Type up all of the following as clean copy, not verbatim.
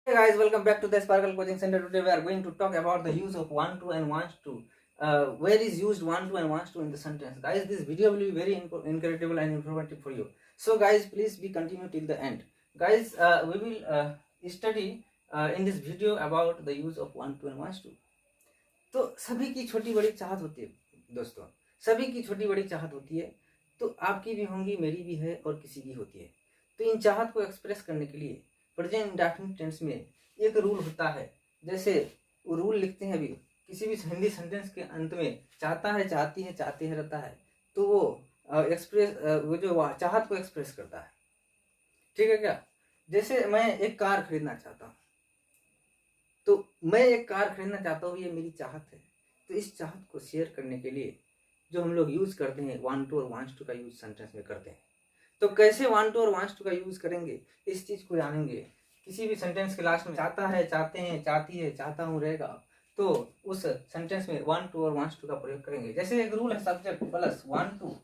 Hey guys, welcome back to the Sparkle Coaching Center. Today we are going to talk about the use of want to and wants to. Where is used want to and wants to in the sentence? Guys, this video will be very incredible and informative for you. So guys, please be continue till the end. Guys, we will study in this video about the use of want to and wants to. तो सभी की छोटी बड़ी चाहत होती है दोस्तों, सभी की छोटी बड़ी चाहत होती है। तो आपकी भी होंगी, मेरी भी है और किसी की होती है। तो इन चाहत को एक्सप्रेस करने के लिए प्रेजेंट इंडेफिनिट टेंस में एक रूल होता है। जैसे वो रूल लिखते हैं, अभी किसी भी हिंदी सेंटेंस के अंत में चाहता है, चाहती है, चाहते हैं रहता है, तो वो एक्सप्रेस वो जो चाहत को एक्सप्रेस करता है। ठीक है क्या? जैसे मैं एक कार खरीदना चाहता हूँ, तो मैं एक कार खरीदना चाहता हूँ, ये मेरी चाहत है। तो इस चाहत को शेयर करने के लिए जो हम लोग यूज करते हैं वांट टू और वांट्स टू का यूज सेंटेंस में करते हैं। तो कैसे वांट टू और वांट्स टू का यूज करेंगे, इस चीज को जानेंगे। किसी भी सेंटेंस के लास्ट में चाहता है, चाहते हैं, चाहती है, चाहता हूँ रहेगा, तो उस सेंटेंस में वांट टू और वांट्स टू का प्रयोग करेंगे। जैसे एक रूल है, subject plus want to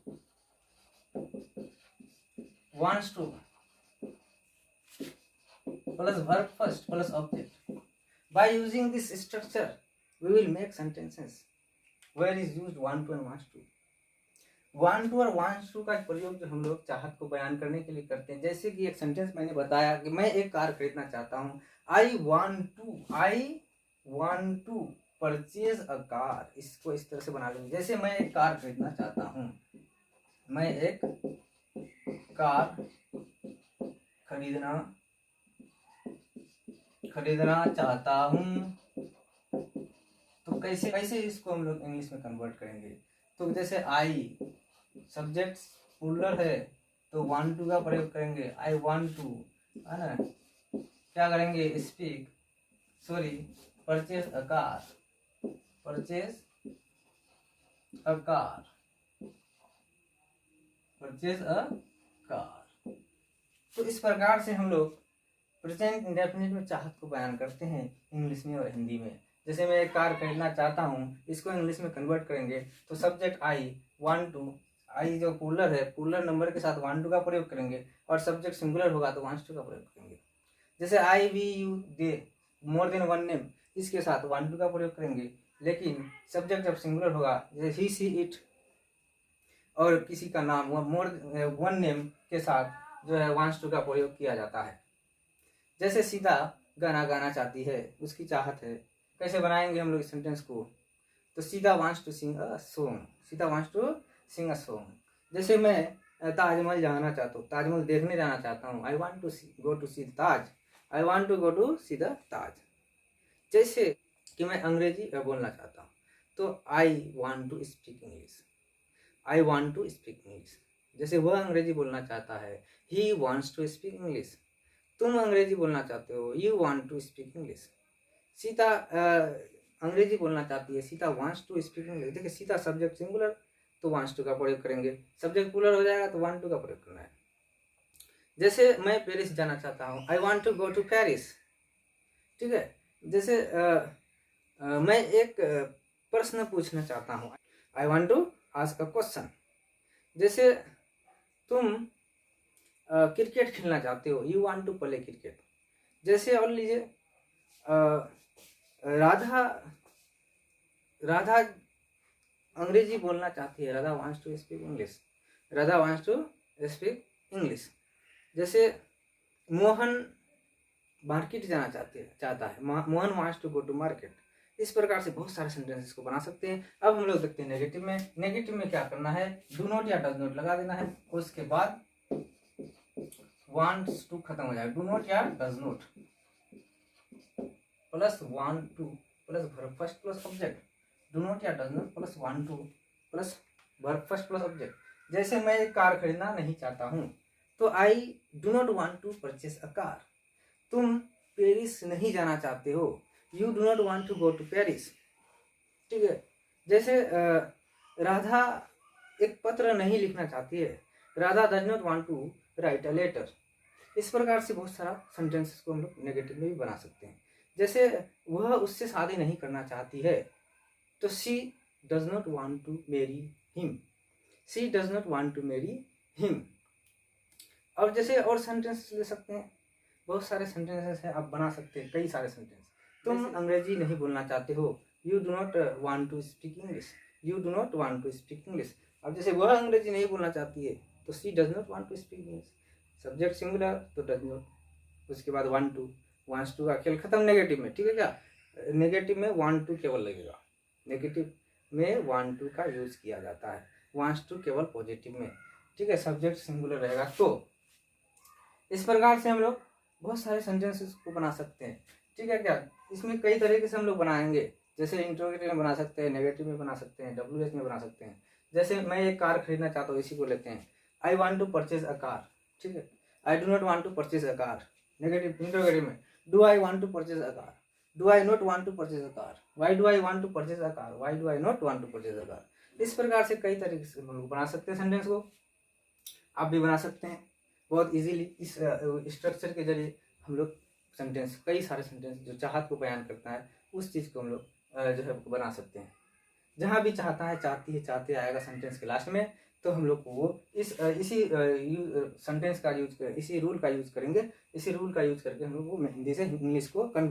wants to plus verb first plus object. By using this structure, we will make sentences where is used want to and wants to. Want to और wants to का प्रयोग जो हम लोग चाहत को बयान करने के लिए करते हैं। जैसे कि एक सेंटेंस मैंने बताया कि मैं एक कार खरीदना चाहता हूँ। I want to purchase a car. इसको इस तरह से बना लेंगे। जैसे मैं एक कार खरीदना चाहता हूँ, मैं एक कार खरीदना चाहता हूँ। तो कैसे कैसे इसको हम लोग इंग्लिश में कन्वर्ट करेंगे? तो जैसे आई सब्जेक्ट प्लूरल है, तो वांट टू का प्रयोग करेंगे। आई वांट टू, है ना, क्या करेंगे? Purchase a car, purchase a car, purchase a car. तो इस प्रकार से हम लोग प्रेजेंट इंडेफिनिट में चाहत को बयान करते हैं इंग्लिश में और हिंदी में। जैसे मैं एक कार खरीदना चाहता हूँ, इसको इंग्लिश में कन्वर्ट करेंगे तो सब्जेक्ट आई वांट टू, आई जो प्लूरल है, प्लूरल नंबर के साथ वांट टू का प्रयोग करेंगे, और सब्जेक्ट सिंगुलर होगा तो वांट्स टू का प्रयोग करेंगे। जैसे I we you they more than one name, इसके साथ वांट टू का प्रयोग करेंगे, लेकिन सब्जेक्ट जब सिंगुलर होगा, जैसे ही सी इट और किसी का नाम मोर वन नेम के साथ जो है वांट्स टू का प्रयोग किया जाता है। जैसे सीता गाना गाना चाहती है, उसकी चाहत है। कैसे बनाएंगे हम लोग इस सेंटेंस को? तो Sita wants to sing a song, Sita wants to sing a song. जैसे मैं ताजमहल जाना चाहता हूँ, ताजमहल देखने जाना चाहता हूँ, I want to go to see Taj, I want to go to see the Taj. जैसे कि मैं अंग्रेजी बोलना चाहता हूँ, तो I want to speak English, I want to speak English. जैसे वह अंग्रेजी बोलना चाहता है, he wants to speak English. तुम अंग्रेजी बोलना चाहते हो, you want to speak English. Sita अंग्रेजी बोलना चाहती है, Sita wants to speak English. देखिए सीता सब्जेक्ट सिंगुलर, तो वांट्स टू का प्रयोग करेंगे। सब्जेक्ट प्लूरल हो जाएगा तो वांट टू का प्रयोग करना है। जैसे मैं पेरिस जाना चाहता हूँ, I want to go to Paris. ठीक है। जैसे मैं एक प्रश्न पूछना चाहता हूँ, I want to ask a question. जैसे तुम क्रिकेट खेलना चाहते हो, you want to play cricket. जैसे और लीजिए राधा अंग्रेजी बोलना चाहती है, Radha wants to speak English, Radha wants to speak English. जैसे मोहन मार्केट जाना चाहता है, Mohan wants to go to market. इस प्रकार से बहुत सारे सेंटेंसेस को बना सकते हैं। अब हम लोग देखते हैं नेगेटिव में। नेगेटिव में क्या करना है? डू नॉट या डज नॉट लगा देना है, उसके बाद वांट्स टू खत्म हो जाएगा। डू नॉट या does not plus want to plus verb first plus object. Do not या does not plus want to plus verb first plus object. जैसे मैं एक कार खरीदना नहीं चाहता हूँ, तो I do not want to purchase a car. तुम पेरिस नहीं जाना चाहते हो, you do not want to go to Paris. ठीक है। जैसे राधा एक पत्र नहीं लिखना चाहती है, Radha does not want to write a letter. इस प्रकार से बहुत सारा सेंटेंसेस को हम लोग नेगेटिव में भी बना सकते हैं। जैसे वह उससे शादी नहीं करना चाहती है, तो she does not want to marry him, she does not want to marry him. और जैसे और सेंटेंस ले सकते हैं, बहुत सारे सेंटेंसेस हैं, आप बना सकते हैं कई सारे सेंटेंस। तुम अंग्रेजी नहीं बोलना चाहते हो, you do not want to speak English, you do not want to speak English. अब जैसे वह अंग्रेजी नहीं बोलना चाहती है तो she does not want to speak English, subject singular तो डज नॉट, उसके बाद वांट टू, वांट्स टू का खेल खत्म नेगेटिव में, ठीक है क्या। नेगेटिव में वांट टू केवल लगेगा, नेगेटिव में वांट टू का यूज किया जाता है, वांट्स टू केवल पॉजिटिव में, ठीक है, सब्जेक्ट सिंगुलर रहेगा। तो इस प्रकार से हम लोग बहुत सारे सेंटेंसेस को बना सकते हैं, ठीक है क्या। इसमें कई तरीके से हम लोग बनाएंगे, जैसे इंट्रोगेटिव में बना सकते हैं, नेगेटिव में बना सकते हैं, WH में बना सकते हैं। जैसे मैं एक कार खरीदना चाहता हूँ, इसी को लेते हैं, I want to purchase a car, ठीक है। I do not want to purchase a car, negative interrogative में do I want to purchase a car, do I not want to purchase a car, why do I want to purchase a car, why do I not want to purchase a car. इस प्रकार से कई तरीके से हम लोग बना सकते हैं सेंटेंस को, आप भी बना सकते हैं बहुत इजीली। इस स्ट्रक्चर के जरिए हम लोग सेंटेंस, कई सारे सेंटेंस जो चाहत को बयान करता है उस चीज़ को हम लोग जो है बना सकते हैं। जहाँ भी चाहता है, चाहती है, चाहते आएगा सेंटेंस के लास्ट में, तो हम लोग को वो इसी सेंटेंस का यूज कर, इसी रूल का यूज करेंगे, इसी रूल का यूज करके हम लोग वो हिंदी से इंग्लिश को कन्वर्ट